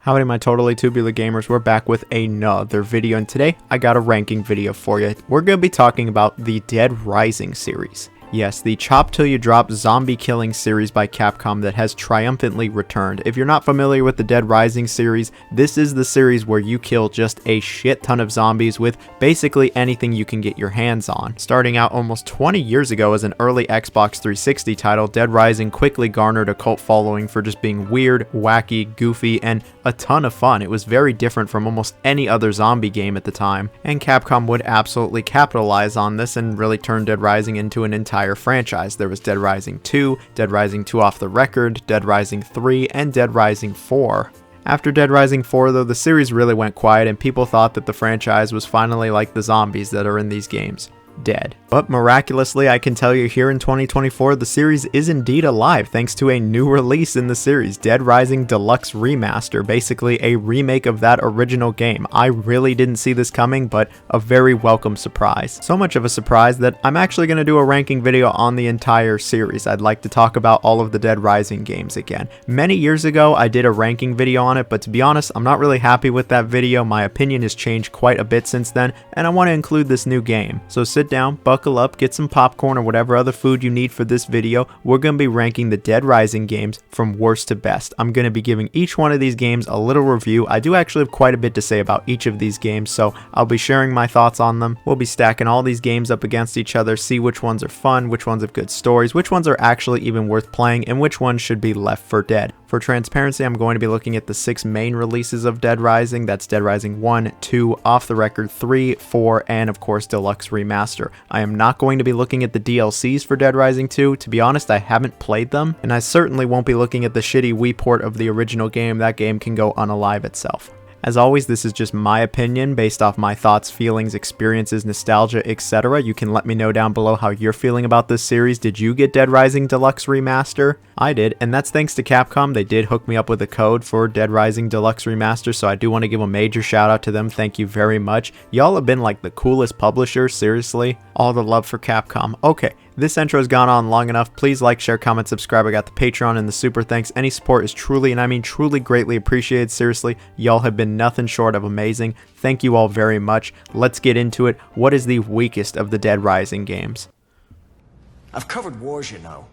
Howdy my totally tubular gamers, we're back with another video, and today I got a ranking video for you. We're going to be talking about the Dead Rising series. Yes, the Chop Till You Drop zombie killing series by Capcom that has triumphantly returned. If you're not familiar with the Dead Rising series, this is the series where you kill just a shit ton of zombies with basically anything you can get your hands on. Starting out almost 20 years ago as an early Xbox 360 title, Dead Rising quickly garnered a cult following for just being weird, wacky, goofy, and a ton of fun. It was very different from almost any other zombie game at the time, and Capcom would absolutely capitalize on this and really turn Dead Rising into an entire franchise. There was Dead Rising 2, Dead Rising 2 Off the Record, Dead Rising 3, and Dead Rising 4. After Dead Rising 4 though, the series really went quiet and people thought that the franchise was finally like the zombies that are in these games, dead. But miraculously, I can tell you here in 2024, the series is indeed alive thanks to a new release in the series, Dead Rising Deluxe Remaster, basically a remake of that original game. I really didn't see this coming, but a very welcome surprise. So much of a surprise that I'm actually going to do a ranking video on the entire series. I'd like to talk about all of the Dead Rising games again. Many years ago, I did a ranking video on it, but to be honest, I'm not really happy with that video. My opinion has changed quite a bit since then, and I want to include this new game. So sit down, buckle up, get some popcorn or whatever other food you need for this video. We're going to be ranking the Dead Rising games from worst to best. I'm going to be giving each one of these games a little review. I do actually have quite a bit to say about each of these games, so I'll be sharing my thoughts on them. We'll be stacking all these games up against each other, see which ones are fun, which ones have good stories, which ones are actually even worth playing, and which ones should be left for dead. For transparency, I'm going to be looking at the 6 main releases of Dead Rising. That's Dead Rising 1, 2, Off the Record 3, 4, and of course Deluxe Remaster. I am not going to be looking at the DLCs for Dead Rising 2. To be honest, I haven't played them, and I certainly won't be looking at the shitty Wii port of the original game. That game can go unalive itself. As always, this is just my opinion based off my thoughts, feelings, experiences, nostalgia, etc. You can let me know down below how you're feeling about this series. Did you get Dead Rising Deluxe Remaster? I did, and that's thanks to Capcom. They did hook me up with a code for Dead Rising Deluxe Remaster, so I do want to give a major shout out to them. Thank you very much. Y'all have been like the coolest publisher, seriously. All the love for Capcom. Okay, this intro has gone on long enough. Please like, share, comment, subscribe. I got the Patreon and the super thanks. Any support is truly, and I mean truly, greatly appreciated. Seriously, y'all have been nothing short of amazing. Thank you all very much. Let's get into it. What is the weakest of the Dead Rising games? I've covered wars, you know.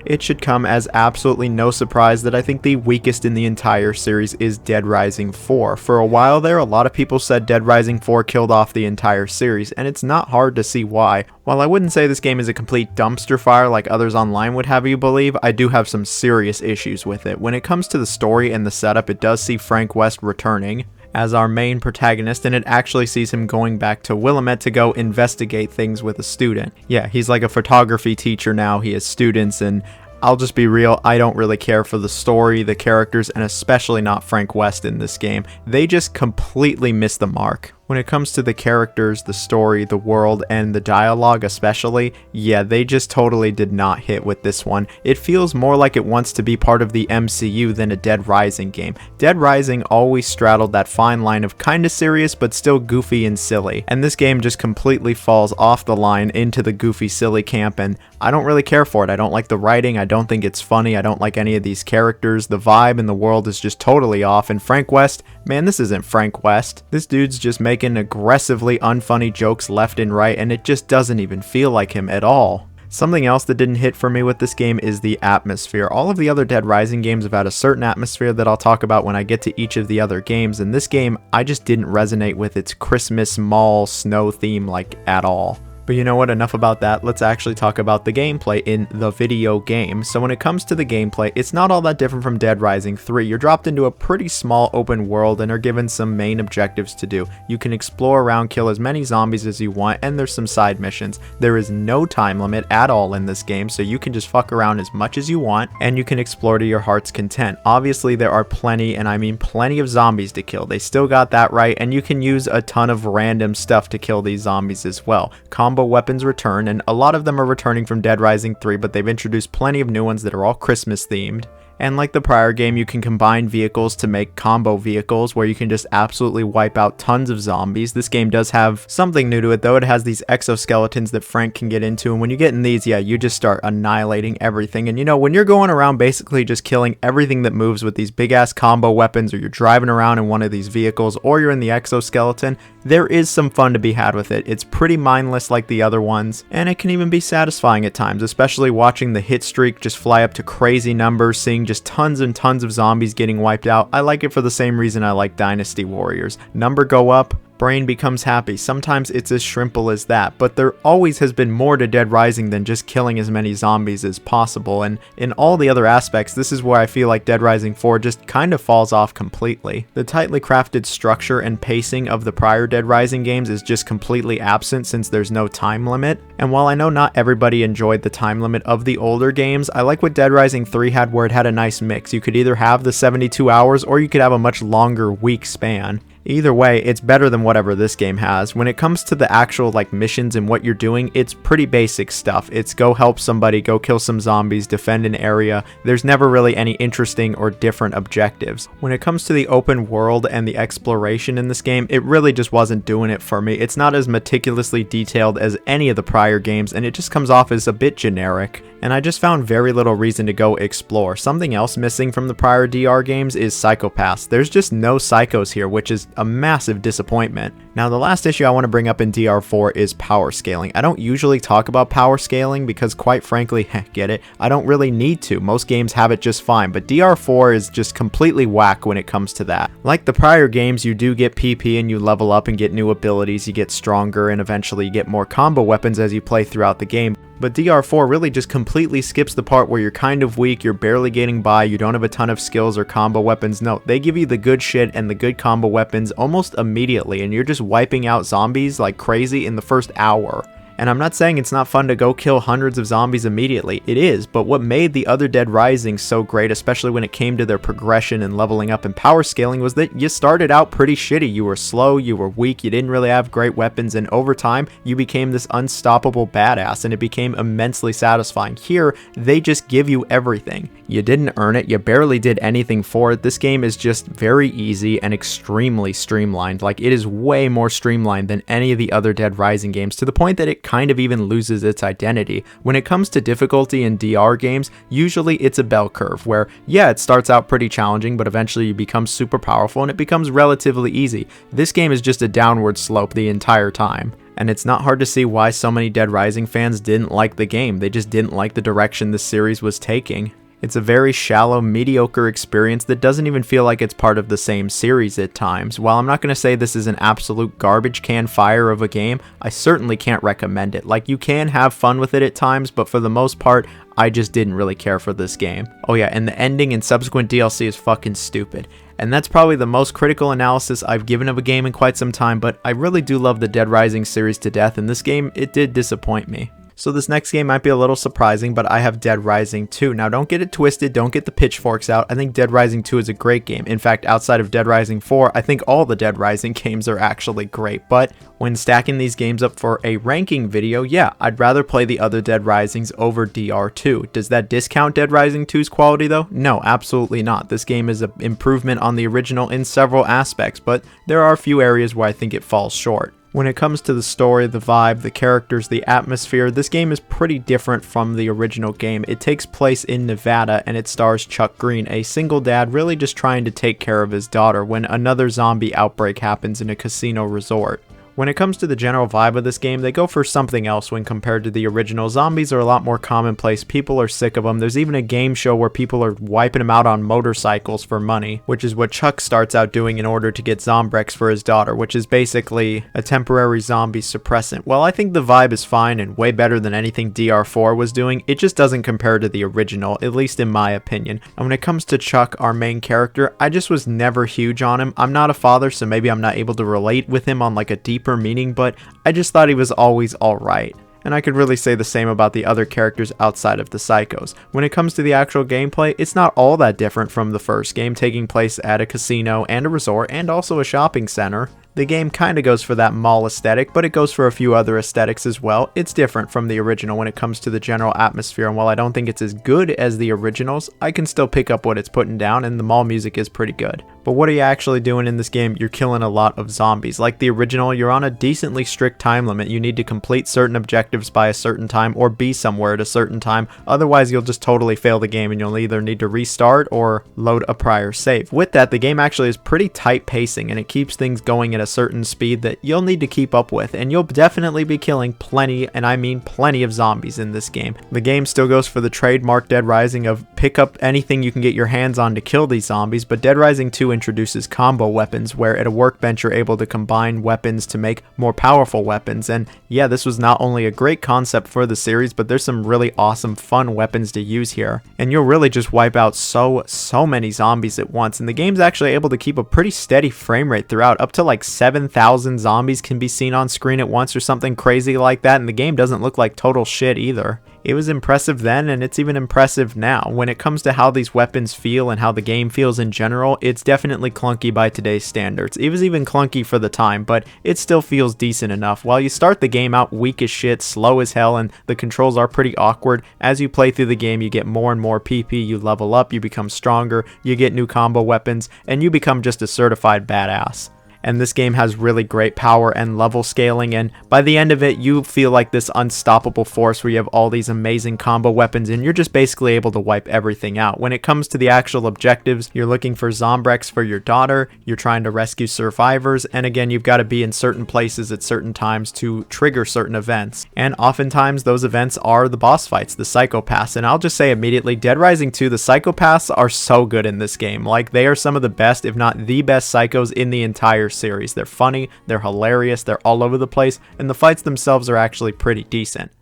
It should come as absolutely no surprise that I think the weakest in the entire series is Dead Rising 4. For a while there, a lot of people said Dead Rising 4 killed off the entire series, and it's not hard to see why. While I wouldn't say this game is a complete dumpster fire like others online would have you believe, I do have some serious issues with it. When it comes to the story and the setup, it does see Frank West returning as our main protagonist, and it actually sees him going back to Willamette to go investigate things with a student. Yeah, he's like a photography teacher now. He has students, and I'll just be real, I don't really care for the story, the characters, and especially not Frank West in this game. They just completely miss the mark. When it comes to the characters, the story, the world, and the dialogue especially, yeah, they just totally did not hit with this one. It feels more like it wants to be part of the MCU than a Dead Rising game. Dead Rising always straddled that fine line of kinda serious but still goofy and silly, and this game just completely falls off the line into the goofy silly camp, and I don't really care for it. I don't like the writing, I don't think it's funny, I don't like any of these characters, the vibe in the world is just totally off, and Frank West, man, this isn't Frank West. This dude's just making aggressively unfunny jokes left and right, and it just doesn't even feel like him at all. Something else that didn't hit for me with this game is the atmosphere. All of the other Dead Rising games have had a certain atmosphere that I'll talk about when I get to each of the other games, and this game, I just didn't resonate with its Christmas mall snow theme like at all. But you know what, enough about that, let's actually talk about the gameplay in the video game. So when it comes to the gameplay, it's not all that different from Dead Rising 3. You're dropped into a pretty small open world and are given some main objectives to do. You can explore around, kill as many zombies as you want, and there's some side missions. There is no time limit at all in this game, so you can just fuck around as much as you want, and you can explore to your heart's content. Obviously there are plenty, and I mean plenty of zombies to kill. They still got that right, and you can use a ton of random stuff to kill these zombies as well. Combo weapons return, and a lot of them are returning from Dead Rising 3, but they've introduced plenty of new ones that are all Christmas themed. And like the prior game, you can combine vehicles to make combo vehicles where you can just absolutely wipe out tons of zombies. This game does have something new to it though. It has these exoskeletons that Frank can get into, and when you get in these, yeah, you just start annihilating everything. And you know, when you're going around basically just killing everything that moves with these big ass combo weapons, or you're driving around in one of these vehicles, or you're in the exoskeleton, there is some fun to be had with it. It's pretty mindless like the other ones, and it can even be satisfying at times, especially watching the hit streak just fly up to crazy numbers, seeing just tons and tons of zombies getting wiped out. I like it for the same reason I like Dynasty Warriors. Number go up, brain becomes happy. Sometimes it's as simple as that, but there always has been more to Dead Rising than just killing as many zombies as possible, and in all the other aspects, this is where I feel like Dead Rising 4 just kind of falls off completely. The tightly crafted structure and pacing of the prior Dead Rising games is just completely absent since there's no time limit, and while I know not everybody enjoyed the time limit of the older games, I like what Dead Rising 3 had, where it had a nice mix. You could either have the 72 hours or you could have a much longer week span. Either way, it's better than whatever this game has. When it comes to the actual like missions and what you're doing, it's pretty basic stuff. It's go help somebody, go kill some zombies, defend an area. There's never really any interesting or different objectives. When it comes to the open world and the exploration in this game, it really just wasn't doing it for me. It's not as meticulously detailed as any of the prior games, and it just comes off as a bit generic. And I just found very little reason to go explore. Something else missing from the prior DR games is psychopaths. There's just no psychos here, which is a massive disappointment. Now, the last issue I want to bring up in DR4 is power scaling. I don't usually talk about power scaling because, quite frankly, get it, I don't really need to. Most games have it just fine, but DR4 is just completely whack when it comes to that. Like the prior games, you do get PP and you level up and get new abilities, you get stronger, and eventually you get more combo weapons as you play throughout the game. But DR4 really just completely skips the part where you're kind of weak, you're barely getting by, you don't have a ton of skills or combo weapons. No, they give you the good shit and the good combo weapons almost immediately, and you're just wiping out zombies like crazy in the first hour. And I'm not saying it's not fun to go kill hundreds of zombies immediately, it is, but what made the other Dead Rising so great, especially when it came to their progression and leveling up and power scaling, was that you started out pretty shitty. You were slow, you were weak, you didn't really have great weapons, and over time, you became this unstoppable badass, and it became immensely satisfying. Here, they just give you everything. You didn't earn it, you barely did anything for it. This game is just very easy and extremely streamlined. Like, it is way more streamlined than any of the other Dead Rising games, to the point that it kind of even loses its identity. When it comes to difficulty in DR games, usually it's a bell curve where, yeah, it starts out pretty challenging, but eventually you become super powerful and it becomes relatively easy. This game is just a downward slope the entire time. And it's not hard to see why so many Dead Rising fans didn't like the game. They just didn't like the direction this series was taking. It's a very shallow, mediocre experience that doesn't even feel like it's part of the same series at times. While I'm not going to say this is an absolute garbage can fire of a game, I certainly can't recommend it. Like, you can have fun with it at times, but for the most part, I just didn't really care for this game. Oh yeah, and the ending and subsequent DLC is fucking stupid. And that's probably the most critical analysis I've given of a game in quite some time, but I really do love the Dead Rising series to death, and this game, it did disappoint me. So this next game might be a little surprising, but I have Dead Rising 2. Now, don't get it twisted, don't get the pitchforks out. I think Dead Rising 2 is a great game. In fact, outside of Dead Rising 4, I think all the Dead Rising games are actually great. But when stacking these games up for a ranking video, yeah, I'd rather play the other Dead Risings over DR2. Does that discount Dead Rising 2's quality though? No, absolutely not. This game is an improvement on the original in several aspects, but there are a few areas where I think it falls short. When it comes to the story, the vibe, the characters, the atmosphere, this game is pretty different from the original game. It takes place in Nevada and it stars Chuck Green, a single dad really just trying to take care of his daughter when another zombie outbreak happens in a casino resort. When it comes to the general vibe of this game, they go for something else when compared to the original. Zombies are a lot more commonplace, people are sick of them. There's even a game show where people are wiping them out on motorcycles for money, which is what Chuck starts out doing in order to get Zombrex for his daughter, which is basically a temporary zombie suppressant. Well, I think the vibe is fine and way better than anything DR4 was doing. It just doesn't compare to the original, at least in my opinion. And when it comes to Chuck, our main character, I just was never huge on him. I'm not a father, so maybe I'm not able to relate with him on like a deep meaning, but I just thought he was always alright. And I could really say the same about the other characters outside of the psychos. When it comes to the actual gameplay, it's not all that different from the first game, taking place at a casino and a resort and also a shopping center. The game kinda goes for that mall aesthetic, but it goes for a few other aesthetics as well. It's different from the original when it comes to the general atmosphere, and while I don't think it's as good as the originals, I can still pick up what it's putting down, and the mall music is pretty good. But what are you actually doing in this game? You're killing a lot of zombies. Like the original, you're on a decently strict time limit. You need to complete certain objectives by a certain time or be somewhere at a certain time. Otherwise, you'll just totally fail the game and you'll either need to restart or load a prior save. With that, the game actually is pretty tight pacing and it keeps things going at a certain speed that you'll need to keep up with. And you'll definitely be killing plenty, and I mean plenty, of zombies in this game. The game still goes for the trademark Dead Rising of pick up anything you can get your hands on to kill these zombies, but Dead Rising 2 introduces combo weapons where at a workbench you're able to combine weapons to make more powerful weapons. And yeah, this was not only a great concept for the series, but there's some really awesome fun weapons to use here, and you'll really just wipe out so many zombies at once. And the game's actually able to keep a pretty steady frame rate throughout. Up to like 7,000 zombies can be seen on screen at once or something crazy like that, and the game doesn't look like total shit either. It was impressive then, and it's even impressive now. When it comes to how these weapons feel and how the game feels in general, it's definitely clunky by today's standards. It was even clunky for the time, but it still feels decent enough. While you start the game out weak as shit, slow as hell, and the controls are pretty awkward, as you play through the game you get more and more PP, you level up, you become stronger, you get new combo weapons, and you become just a certified badass. And this game has really great power and level scaling, and by the end of it you feel like this unstoppable force where you have all these amazing combo weapons and you're just basically able to wipe everything out. When it comes to the actual objectives, you're looking for Zombrex for your daughter, you're trying to rescue survivors, and again you've got to be in certain places at certain times to trigger certain events. And oftentimes those events are the boss fights, the psychopaths, and I'll just say immediately, Dead Rising 2, the psychopaths are so good in this game. Like, they are some of the best, if not the best psychos in the entire series. They're funny, they're hilarious, they're all over the place, and the fights themselves are actually pretty decent.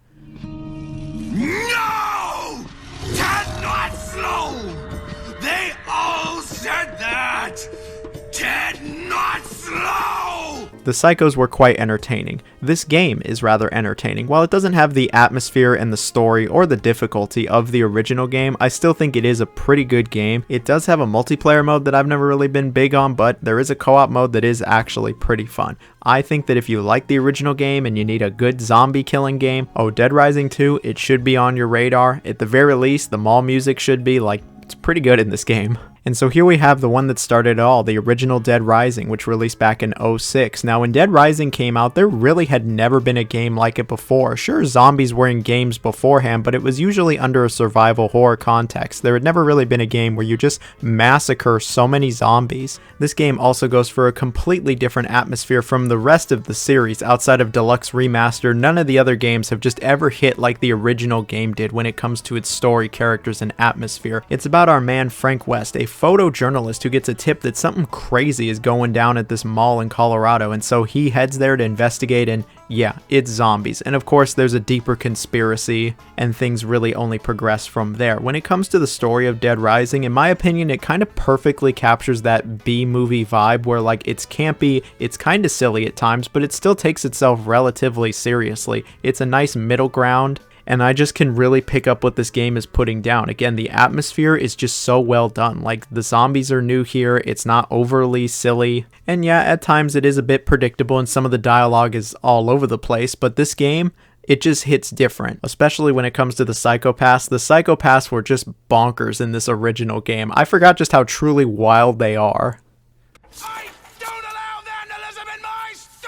No! Cannot slow! They all said that! Cannot slow! The psychos were quite entertaining. This game is rather entertaining. While it doesn't have the atmosphere and the story or the difficulty of the original game, I still think it is a pretty good game. It does have a multiplayer mode that I've never really been big on, but there is a co-op mode that is actually pretty fun. I think that if you like the original game and you need a good zombie killing game, Dead Rising 2, it should be on your radar. At the very least, the mall music should be, like, it's pretty good in this game. And so here we have the one that started it all, the original Dead Rising, which released back in 2006. Now, when Dead Rising came out, there really had never been a game like it before. Sure, zombies were in games beforehand, but it was usually under a survival horror context. There had never really been a game where you just massacre so many zombies. This game also goes for a completely different atmosphere from the rest of the series. Outside of Deluxe Remaster, none of the other games have just ever hit like the original game did when it comes to its story, characters, and atmosphere. It's about our man Frank West, a photojournalist who gets a tip that something crazy is going down at this mall in Colorado, and so he heads there to investigate, and yeah, it's zombies. And of course there's a deeper conspiracy, and things really only progress from there. When it comes to the story of Dead Rising, in my opinion, it kind of perfectly captures that B-movie vibe where, like, it's campy, it's kind of silly at times, but it still takes itself relatively seriously. It's a nice middle ground, and I just can really pick up what this game is putting down. Again, the atmosphere is just so well done. Like, the zombies are new here, it's not overly silly, and yeah, at times it is a bit predictable and some of the dialogue is all over the place, but this game, it just hits different, especially when it comes to the psychopaths. The psychopaths were just bonkers in this original game. I forgot just how truly wild they are. I don't allow vandalism in my store!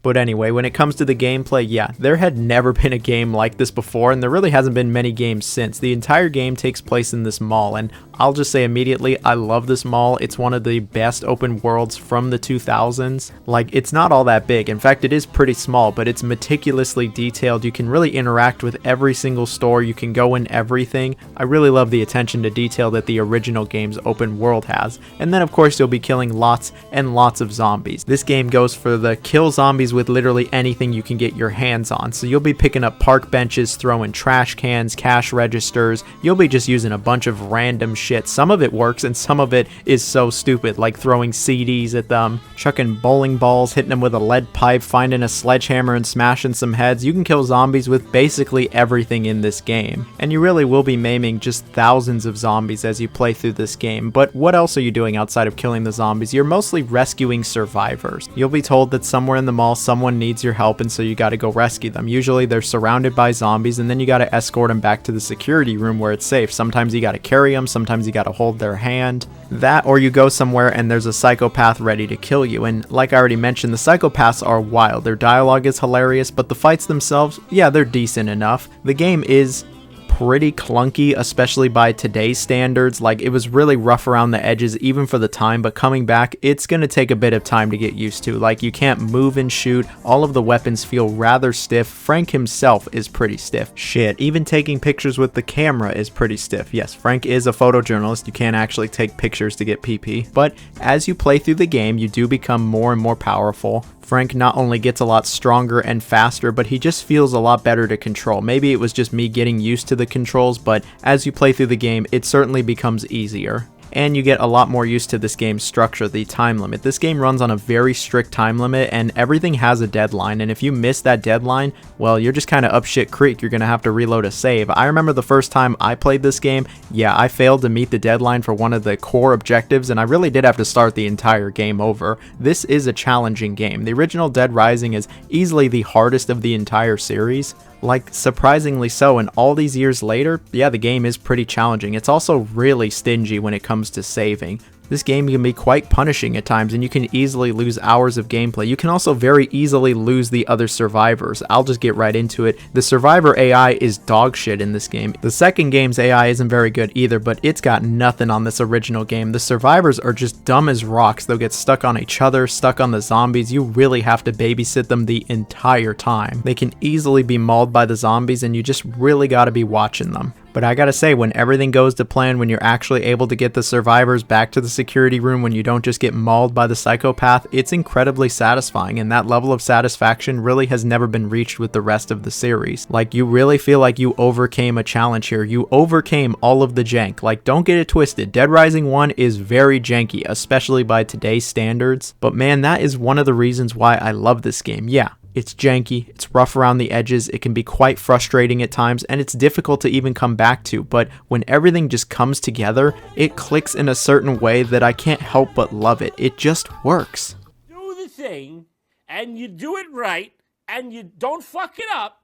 But anyway, when it comes to the gameplay, yeah, there had never been a game like this before, and there really hasn't been many games since. The entire game takes place in this mall, and I'll just say immediately, I love this mall. It's one of the best open worlds from the 2000s. Like, it's not all that big. In fact, it is pretty small, but it's meticulously detailed. You can really interact with every single store. You can go in everything. I really love the attention to detail that the original game's open world has. And then, of course, you'll be killing lots and lots of zombies. This game goes for the kill zombies with literally anything you can get your hands on. So you'll be picking up park benches, throwing trash cans, cash registers. You'll be just using a bunch of random shit. Some of it works and some of it is so stupid, like throwing CDs at them, chucking bowling balls, hitting them with a lead pipe, finding a sledgehammer and smashing some heads. You can kill zombies with basically everything in this game, and you really will be maiming just thousands of zombies as you play through this game. But what else are you doing outside of killing the zombies? You're mostly rescuing survivors. You'll be told that somewhere in the mall someone needs your help, and so you gotta go rescue them. Usually they're surrounded by zombies, and then you gotta escort them back to the security room where it's safe. Sometimes you gotta carry them, sometimes you gotta hold their hand. That, or you go somewhere and there's a psychopath ready to kill you. And like I already mentioned, the psychopaths are wild. Their dialogue is hilarious, but the fights themselves, yeah, they're decent enough. The game is pretty clunky, especially by today's standards. Like, it was really rough around the edges even for the time, but coming back, it's gonna take a bit of time to get used to. Like, you can't move and shoot. All of the weapons feel rather stiff. Frank himself is pretty stiff. Shit, even taking pictures with the camera is pretty stiff. Yes, Frank is a photojournalist. You can't actually take pictures to get PP. But as you play through the game, you do become more and more powerful. Frank not only gets a lot stronger and faster, but he just feels a lot better to control. Maybe it was just me getting used to the controls, but as you play through the game, it certainly becomes easier. And you get a lot more used to this game's structure, the time limit. This game runs on a very strict time limit, and everything has a deadline, and if you miss that deadline, well, you're just kind of up shit creek. You're gonna have to reload a save. I remember the first time I played this game, yeah, I failed to meet the deadline for one of the core objectives, and I really did have to start the entire game over. This is a challenging game. The original Dead Rising is easily the hardest of the entire series. Like, surprisingly so, and all these years later, yeah, the game is pretty challenging. It's also really stingy when it comes to saving. This game can be quite punishing at times, and you can easily lose hours of gameplay. You can also very easily lose the other survivors. I'll just get right into it. The survivor AI is dog shit in this game. The second game's AI isn't very good either, but it's got nothing on this original game. The survivors are just dumb as rocks. They'll get stuck on each other, stuck on the zombies. You really have to babysit them the entire time. They can easily be mauled by the zombies, and you just really gotta be watching them. But I gotta say, when everything goes to plan, when you're actually able to get the survivors back to the security room, when you don't just get mauled by the psychopath, it's incredibly satisfying, and that level of satisfaction really has never been reached with the rest of the series. Like, you really feel like you overcame a challenge here. You overcame all of the jank. Like, don't get it twisted. Dead Rising 1 is very janky, especially by today's standards. But man, that is one of the reasons why I love this game. Yeah, it's janky, it's rough around the edges, it can be quite frustrating at times, and it's difficult to even come back to, but when everything just comes together, it clicks in a certain way that I can't help but love it. It just works. Do the thing, and you do it right, and you don't fuck it up,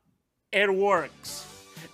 it works.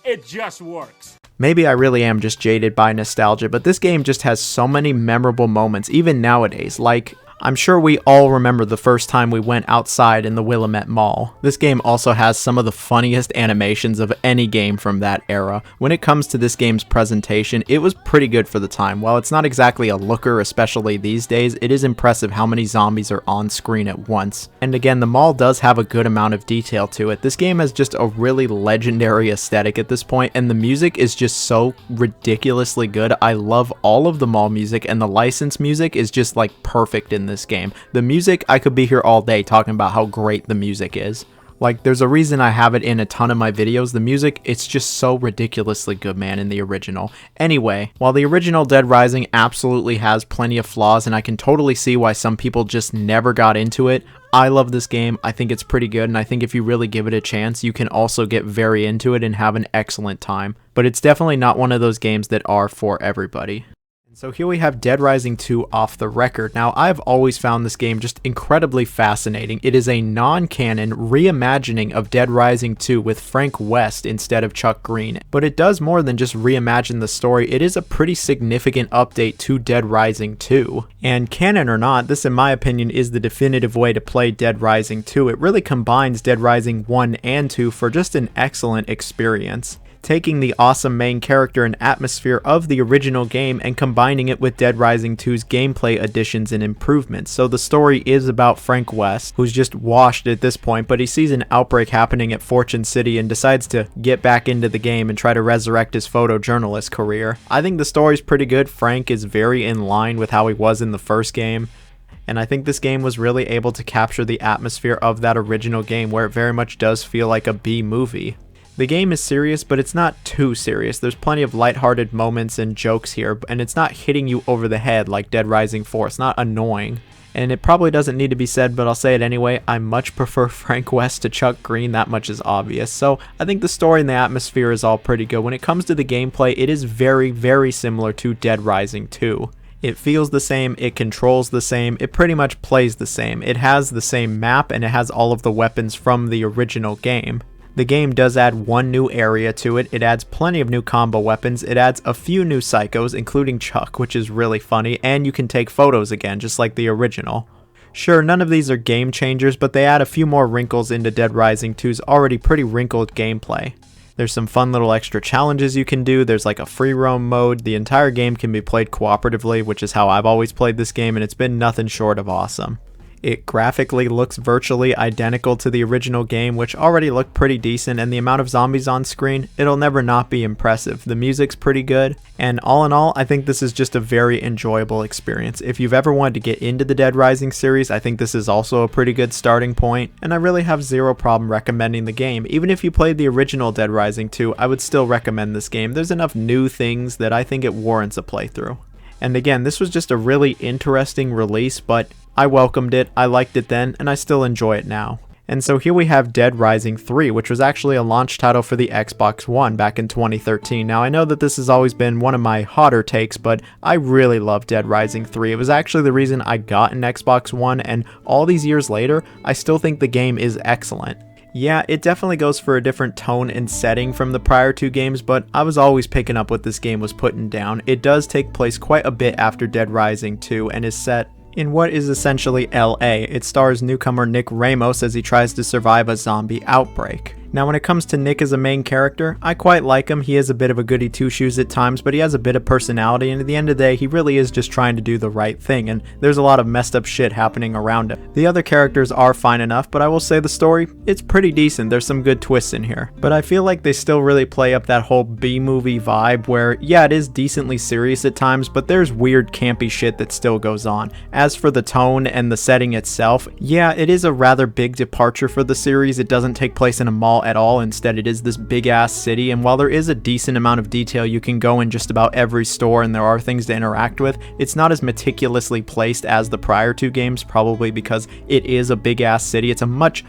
It just works. Maybe I really am just jaded by nostalgia, but this game just has so many memorable moments, even nowadays. Like, I'm sure we all remember the first time we went outside in the Willamette Mall. This game also has some of the funniest animations of any game from that era. When it comes to this game's presentation, it was pretty good for the time. While it's not exactly a looker, especially these days, it is impressive how many zombies are on screen at once. And again, the mall does have a good amount of detail to it. This game has just a really legendary aesthetic at this point, and the music is just so ridiculously good. I love all of the mall music, and the licensed music is just like perfect in this game. The music, I could be here all day talking about how great the music is. Like, there's a reason I have it in a ton of my videos. The music, it's just so ridiculously good, man, in the original. Anyway, while the original Dead Rising absolutely has plenty of flaws, and I can totally see why some people just never got into it, I love this game. I think it's pretty good, and I think if you really give it a chance, you can also get very into it and have an excellent time. But it's definitely not one of those games that are for everybody. So here we have Dead Rising 2 Off the Record. Now, I've always found this game just incredibly fascinating. It is a non-canon reimagining of Dead Rising 2 with Frank West instead of Chuck Green. But it does more than just reimagine the story. It is a pretty significant update to Dead Rising 2. And canon or not, this in my opinion is the definitive way to play Dead Rising 2. It really combines Dead Rising 1 and 2 for just an excellent experience, taking the awesome main character and atmosphere of the original game and combining it with Dead Rising 2's gameplay additions and improvements. So the story is about Frank West, who's just washed at this point, but he sees an outbreak happening at Fortune City and decides to get back into the game and try to resurrect his photojournalist career. I think the story's pretty good. Frank is very in line with how he was in the first game, and I think this game was really able to capture the atmosphere of that original game, where it very much does feel like a B movie. The game is serious, but it's not too serious. There's plenty of lighthearted moments and jokes here, and it's not hitting you over the head like Dead Rising 4. It's not annoying. And it probably doesn't need to be said, but I'll say it anyway. I much prefer Frank West to Chuck Green. That much is obvious. So I think the story and the atmosphere is all pretty good. When it comes to the gameplay, it is very, very similar to Dead Rising 2. It feels the same, it controls the same, it pretty much plays the same. It has the same map, and it has all of the weapons from the original game. The game does add one new area to it, it adds plenty of new combo weapons, it adds a few new psychos, including Chuck, which is really funny, and you can take photos again, just like the original. Sure, none of these are game changers, but they add a few more wrinkles into Dead Rising 2's already pretty wrinkled gameplay. There's some fun little extra challenges you can do, there's like a free roam mode, the entire game can be played cooperatively, which is how I've always played this game, and it's been nothing short of awesome. It graphically looks virtually identical to the original game, which already looked pretty decent, and the amount of zombies on screen, it'll never not be impressive. The music's pretty good, and all in all, I think this is just a very enjoyable experience. If you've ever wanted to get into the Dead Rising series, I think this is also a pretty good starting point, and I really have zero problem recommending the game. Even if you played the original Dead Rising 2, I would still recommend this game. There's enough new things that I think it warrants a playthrough. And again, this was just a really interesting release, but I welcomed it, I liked it then, and I still enjoy it now. And so here we have Dead Rising 3, which was actually a launch title for the Xbox One back in 2013. Now I know that this has always been one of my hotter takes, but I really love Dead Rising 3. It was actually the reason I got an Xbox One, and all these years later, I still think the game is excellent. Yeah, it definitely goes for a different tone and setting from the prior two games, but I was always picking up what this game was putting down. It does take place quite a bit after Dead Rising 2 and is set in what is essentially LA. It stars newcomer Nick Ramos as he tries to survive a zombie outbreak. Now when it comes to Nick as a main character, I quite like him. He is a bit of a goody two-shoes at times, but he has a bit of personality, and at the end of the day, he really is just trying to do the right thing, and there's a lot of messed up shit happening around him. The other characters are fine enough, but I will say the story, it's pretty decent. There's some good twists in here. But I feel like they still really play up that whole B-movie vibe where, yeah, it is decently serious at times, but there's weird campy shit that still goes on. As for the tone and the setting itself, yeah, it is a rather big departure for the series. It doesn't take place in a mall at all. Instead, it is this big ass city, and while there is a decent amount of detail, you can go in just about every store and there are things to interact with, it's not as meticulously placed as the prior two games, probably because it is a big ass city. It's a much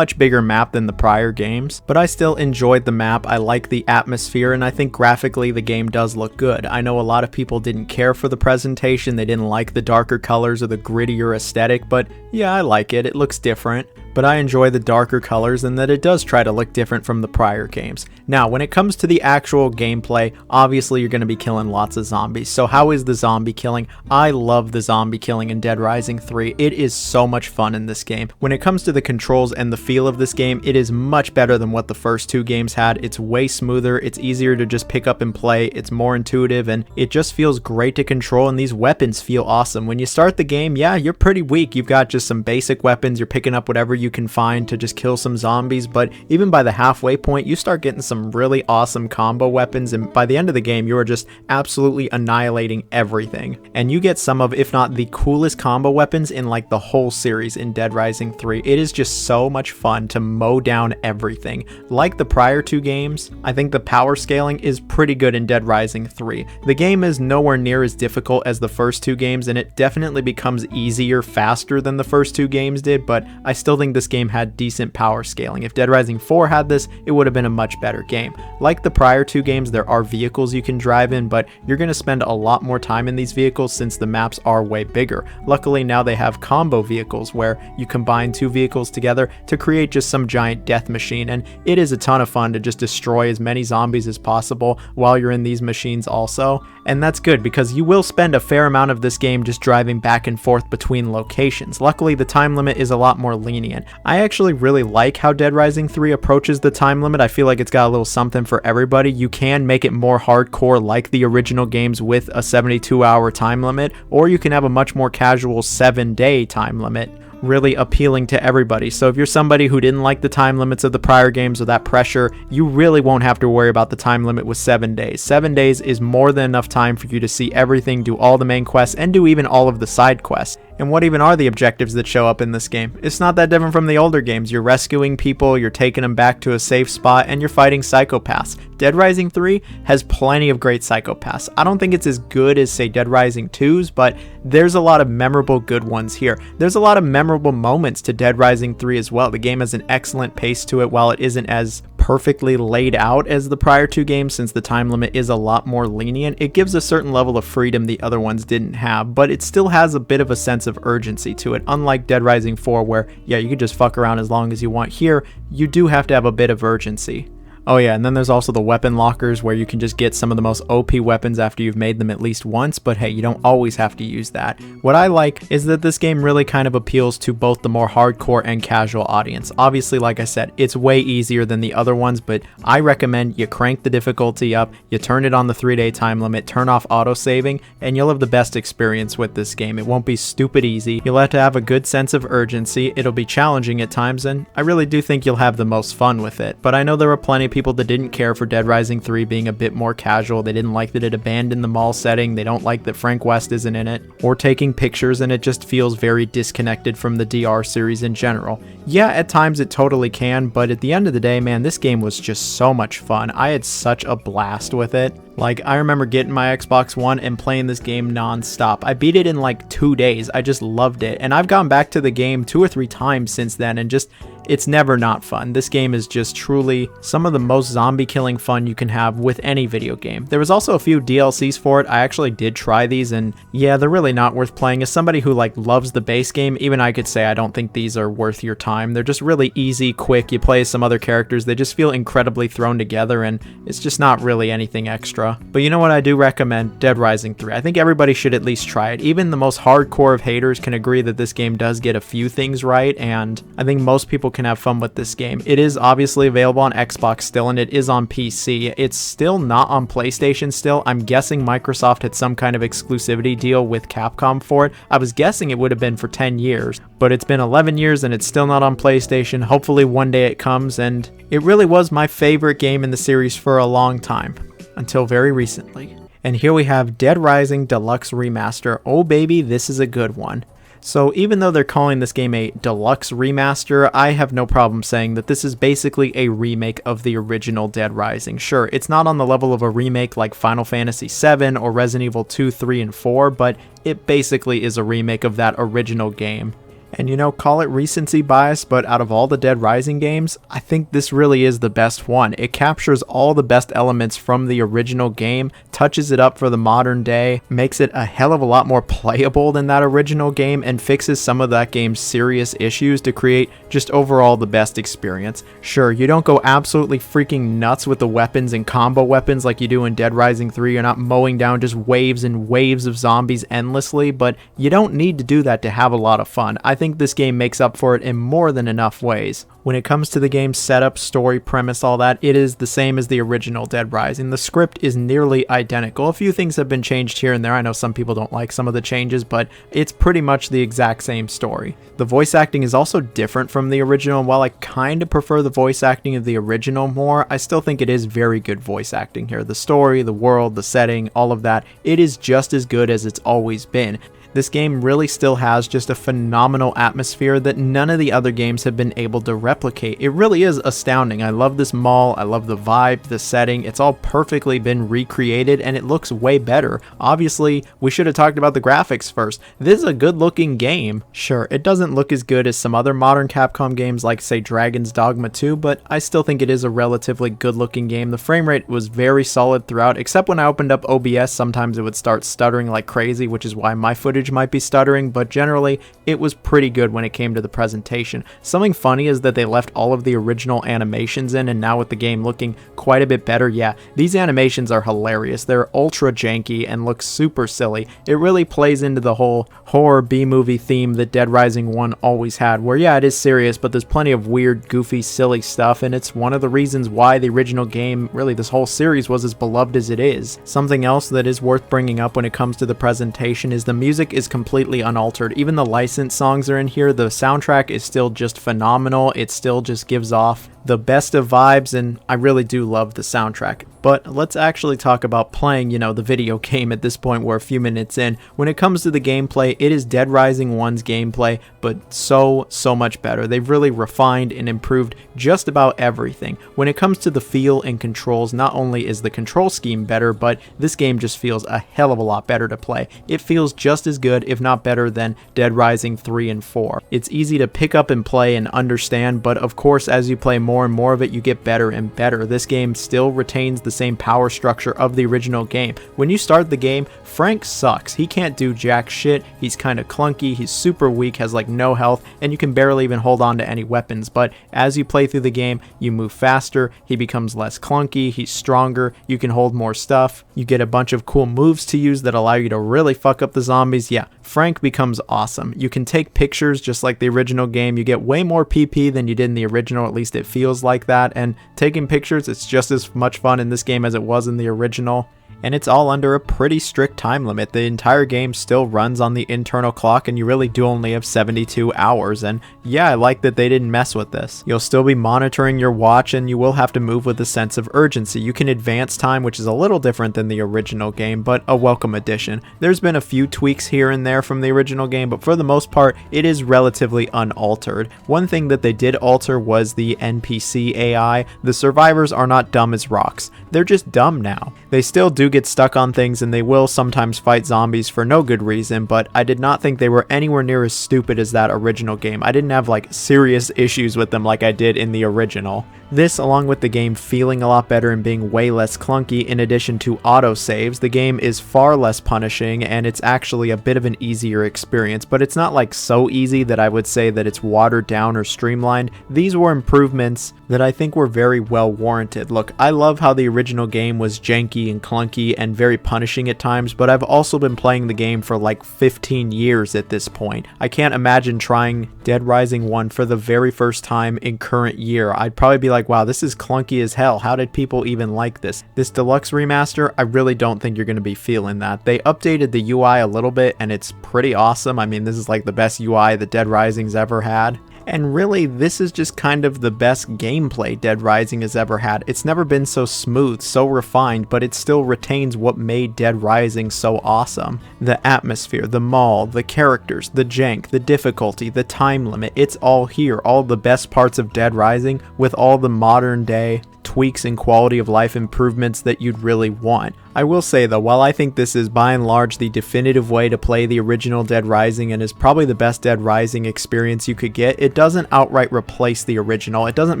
bigger map than the prior games, but I still enjoyed the map. I like the atmosphere, and I think graphically the game does look good. I know a lot of people didn't care for the presentation, they didn't like the darker colors or the grittier aesthetic, but yeah, I like it. It looks different. But I enjoy the darker colors and that it does try to look different from the prior games. Now, when it comes to the actual gameplay, obviously you're going to be killing lots of zombies. So how is the zombie killing? I love the zombie killing in Dead Rising 3. It is so much fun in this game. When it comes to the controls and the feel of this game, it is much better than what the first two games had. It's way smoother, it's easier to just pick up and play, it's more intuitive, and it just feels great to control, and these weapons feel awesome. When you start the game, yeah, you're pretty weak. You've got just some basic weapons, you're picking up whatever you can find to just kill some zombies, but even by the halfway point, you start getting some really awesome combo weapons, and by the end of the game, you are just absolutely annihilating everything. And you get some of, if not the coolest combo weapons in like the whole series in Dead Rising 3. It is just so much fun to mow down everything. Like the prior two games, I think the power scaling is pretty good in Dead Rising 3. The game is nowhere near as difficult as the first two games, and it definitely becomes easier faster than the first two games did, but I still think this game had decent power scaling. If Dead Rising 4 had this, it would have been a much better game. Like the prior two games, there are vehicles you can drive in, but you're going to spend a lot more time in these vehicles since the maps are way bigger. Luckily now they have combo vehicles where you combine two vehicles together to create just some giant death machine, and it is a ton of fun to just destroy as many zombies as possible while you're in these machines also. And that's good because you will spend a fair amount of this game just driving back and forth between locations. Luckily the time limit is a lot more lenient. I actually really like how Dead Rising 3 approaches the time limit. I feel like it's got a little something for everybody. You can make it more hardcore like the original games with a 72-hour time limit, or you can have a much more casual 7-day time limit, really appealing to everybody. So if you're somebody who didn't like the time limits of the prior games or that pressure, you really won't have to worry about the time limit with 7 days. 7 days is more than enough time for you to see everything, do all the main quests, and do even all of the side quests. And what even are the objectives that show up in this game? It's not that different from the older games. You're rescuing people, you're taking them back to a safe spot, and you're fighting psychopaths. Dead Rising 3 has plenty of great psychopaths. I don't think it's as good as, say, Dead Rising 2's, but there's a lot of memorable good ones here. There's a lot of memorable moments to Dead Rising 3 as well. The game has an excellent pace to it while it isn't as perfectly laid out as the prior two games, since the time limit is a lot more lenient. It gives a certain level of freedom the other ones didn't have, but it still has a bit of a sense of urgency to it, unlike Dead Rising 4 where, yeah, you could just fuck around as long as you want. Here, you do have to have a bit of urgency. Oh yeah, and then there's also the weapon lockers where you can just get some of the most OP weapons after you've made them at least once, but hey, you don't always have to use that. What I like is that this game really kind of appeals to both the more hardcore and casual audience. Obviously, like I said, it's way easier than the other ones, but I recommend you crank the difficulty up, you turn it on the 3-day time limit, turn off auto-saving, and you'll have the best experience with this game. It won't be stupid easy, you'll have to have a good sense of urgency, it'll be challenging at times, and I really do think you'll have the most fun with it. But I know there were plenty of people that didn't care for Dead Rising 3 being a bit more casual. They didn't like that it abandoned the mall setting, they don't like that Frank West isn't in it, or taking pictures, and it just feels very disconnected from the DR series in general. Yeah, at times it totally can, but at the end of the day, man, this game was just so much fun. I had such a blast with it. Like, I remember getting my Xbox One and playing this game non-stop. I beat it in like 2 days. I just loved it. And I've gone back to the game 2 or 3 times since then, and just, it's never not fun. This game is just truly some of the most zombie killing fun you can have with any video game. There was also a few DLCs for it. I actually did try these, and yeah, they're really not worth playing. As somebody who like loves the base game, even I could say I don't think these are worth your time. They're just really easy, quick. You play as some other characters. They just feel incredibly thrown together, and it's just not really anything extra. But you know what I do recommend? Dead Rising 3. I think everybody should at least try it. Even the most hardcore of haters can agree that this game does get a few things right, and I think most people can have fun with this game. It is obviously available on Xbox still, and it is on PC. It's still not on PlayStation still. I'm guessing Microsoft had some kind of exclusivity deal with Capcom for it. I was guessing it would have been for 10 years, but it's been 11 years and it's still not on PlayStation. Hopefully one day it comes, and it really was my favorite game in the series for a long time. Until very recently. And here we have Dead Rising Deluxe Remaster. Oh baby, this is a good one. So even though they're calling this game a deluxe remaster, I have no problem saying that this is basically a remake of the original Dead Rising. Sure, it's not on the level of a remake like Final Fantasy VII or Resident Evil 2, 3, and 4, but it basically is a remake of that original game. And you know, call it recency bias, but out of all the Dead Rising games, I think this really is the best one. It captures all the best elements from the original game, touches it up for the modern day, makes it a hell of a lot more playable than that original game, and fixes some of that game's serious issues to create just overall the best experience. Sure, you don't go absolutely freaking nuts with the weapons and combo weapons like you do in Dead Rising 3. You're not mowing down just waves and waves of zombies endlessly, but you don't need to do that to have a lot of fun. I think this game makes up for it in more than enough ways. When it comes to the game's setup, story, premise, all that, it is the same as the original Dead Rising. The script is nearly identical. A few things have been changed here and there. I know some people don't like some of the changes, but it's pretty much the exact same story. The voice acting is also different from the original, and while I kind of prefer the voice acting of the original more, I still think it is very good voice acting here. The story, the world, the setting, all of that, it is just as good as it's always been. This game really still has just a phenomenal atmosphere that none of the other games have been able to replicate. It really is astounding. I love this mall, I love the vibe, the setting, it's all perfectly been recreated and it looks way better. Obviously, we should have talked about the graphics first. This is a good looking game. Sure, it doesn't look as good as some other modern Capcom games like say Dragon's Dogma 2, but I still think it is a relatively good looking game. The frame rate was very solid throughout, except when I opened up OBS, sometimes it would start stuttering like crazy, which is why my footage might be stuttering, but generally it was pretty good when it came to the presentation. Something funny is that they left all of the original animations in, and now with the game looking quite a bit better, yeah, these animations are hilarious. They're ultra janky and look super silly. It really plays into the whole horror B-movie theme that Dead Rising 1 always had, where yeah, it is serious, but there's plenty of weird, goofy, silly stuff, and it's one of the reasons why the original game, really this whole series, was as beloved as it is. Something else that is worth bringing up when it comes to the presentation is the music is completely unaltered. Even the licensed songs are in here. The soundtrack is still just phenomenal. It still just gives off the best of vibes, and I really do love the soundtrack. But let's actually talk about playing, the video game at this point. We're a few minutes in. When it comes to the gameplay, it is Dead Rising 1's gameplay, but so much better. They've really refined and improved just about everything. When it comes to the feel and controls, not only is the control scheme better, but this game just feels a hell of a lot better to play. It feels just as good, if not better, than Dead Rising 3 and 4. It's easy to pick up and play and understand, but of course as you play more and more of it, you get better and better. This game still retains the same power structure of the original game. When you start the game, Frank sucks. He can't do jack shit. He's kind of clunky. He's super weak, has like no health, and you can barely even hold on to any weapons. But as you play through the game, you move faster. He becomes less clunky. He's stronger. You can hold more stuff. You get a bunch of cool moves to use that allow you to really fuck up the zombies. Yeah, Frank becomes awesome. You can take pictures just like the original game. You get way more PP than you did in the original, at least it feels like that. And taking pictures, it's just as much fun in this game as it was in the original. And it's all under a pretty strict time limit. The entire game still runs on the internal clock, and you really do only have 72 hours. And yeah, I like that they didn't mess with this. You'll still be monitoring your watch, and you will have to move with a sense of urgency. You can advance time, which is a little different than the original game, but a welcome addition. There's been a few tweaks here and there from the original game, but for the most part, it is relatively unaltered. One thing that they did alter was the NPC AI. The survivors are not dumb as rocks. They're just dumb now. They still do get stuck on things, and they will sometimes fight zombies for no good reason, but I did not think they were anywhere near as stupid as that original game. I didn't have like serious issues with them like I did in the original. This, along with the game feeling a lot better and being way less clunky, in addition to autosaves, the game is far less punishing, and it's actually a bit of an easier experience, but it's not like so easy that I would say that it's watered down or streamlined. These were improvements that I think were very well warranted. Look, I love how the original game was janky and clunky and very punishing at times, but I've also been playing the game for like 15 years at this point. I can't imagine trying Dead Rising 1 for the very first time in current year. I'd probably be like, wow, this is clunky as hell. How did people even like this? This deluxe remaster, I really don't think you're going to be feeling that. They updated the UI a little bit, and it's pretty awesome. I mean, this is like the best UI that Dead Rising's ever had. And really, this is just kind of the best gameplay Dead Rising has ever had. It's never been so smooth, so refined, but it still retains what made Dead Rising so awesome. The atmosphere, the mall, the characters, the jank, the difficulty, the time limit, it's all here. All the best parts of Dead Rising with all the modern day tweaks and quality of life improvements that you'd really want. I will say though, while I think this is by and large the definitive way to play the original Dead Rising and is probably the best Dead Rising experience you could get, it doesn't outright replace the original. It doesn't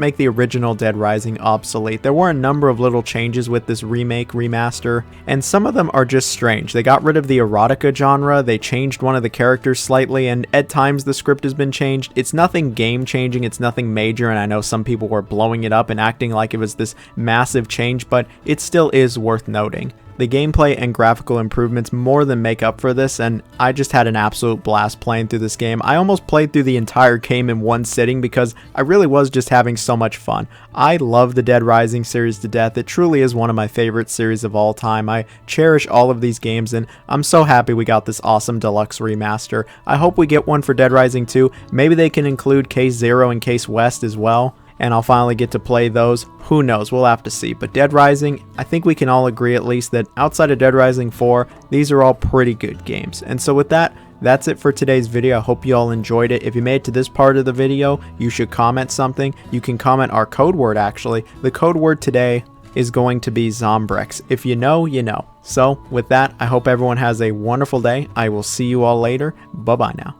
make the original Dead Rising obsolete. There were a number of little changes with this remake, remaster, and some of them are just strange. They got rid of the erotica genre, they changed one of the characters slightly, and at times the script has been changed. It's nothing game changing, it's nothing major, and I know some people were blowing it up and acting like it was this massive change, but it still is worth noting. The gameplay and graphical improvements more than make up for this, and I just had an absolute blast playing through this game. I almost played through the entire game in one sitting because I really was just having so much fun. I love the Dead Rising series to death. It truly is one of my favorite series of all time. I cherish all of these games, and I'm so happy we got this awesome deluxe remaster. I hope we get one for Dead Rising 2. Maybe they can include Case Zero and Case West as well, and I'll finally get to play those. Who knows, we'll have to see. But Dead Rising, I think we can all agree at least that outside of Dead Rising 4, these are all pretty good games. And so with that, that's it for today's video. I hope you all enjoyed it. If you made it to this part of the video, you should comment something. You can comment our code word actually. The code word today is going to be Zombrex. If you know, you know. So with that, I hope everyone has a wonderful day. I will see you all later. Bye-bye now.